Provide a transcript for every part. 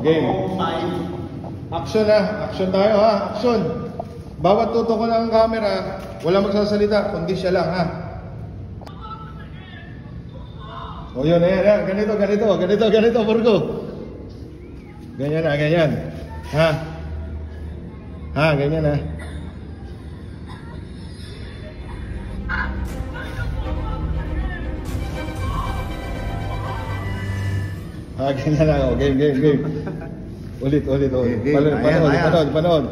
game. Action na. Action tayo ha. Action. Bawat tutok ko ng camera, wala magsasalita, kundi siya lang ha. O yun, ayan, ganito, Burgo. Ganyan na, ganyan. Ha? Ha, ganyan na. Ha, ganyan na. O, game. Ulit. Panood.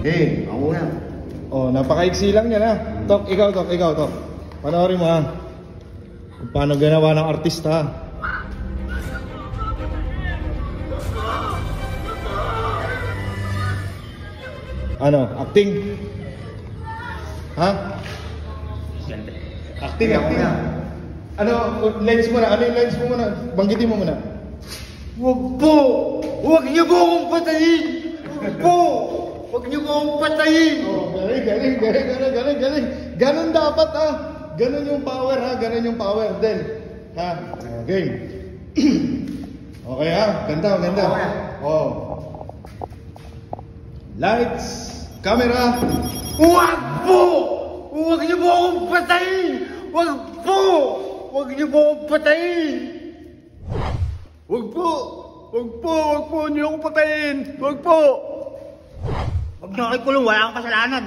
Hey, ako na. Oh, napakaiksi lang yan ha. Tok. Panoorin mo ha. Kung paano ginawa ng artista ha. Ano? Acting? Ha? Acting. Ano? Lens mo na. Ano yung lens mo muna? Banggitin mo muna. Wag po! Wag niyo po akong patayin! Wag po! Wag niyo po akong patayin! Oh, galing. Ganon dapat ha. Ganon yung power ha. Ganon yung power din. Ha? Game. Okay ha. Ganda. Oh. Lights. Camera. Wag po! Wag niyo po akong patayin! Wag po! Wag niyo po akong patayin! Wag po! Wag niyo akong patayin! Wag po! Huwag niyo kayo kulong, wala kang kasalanan!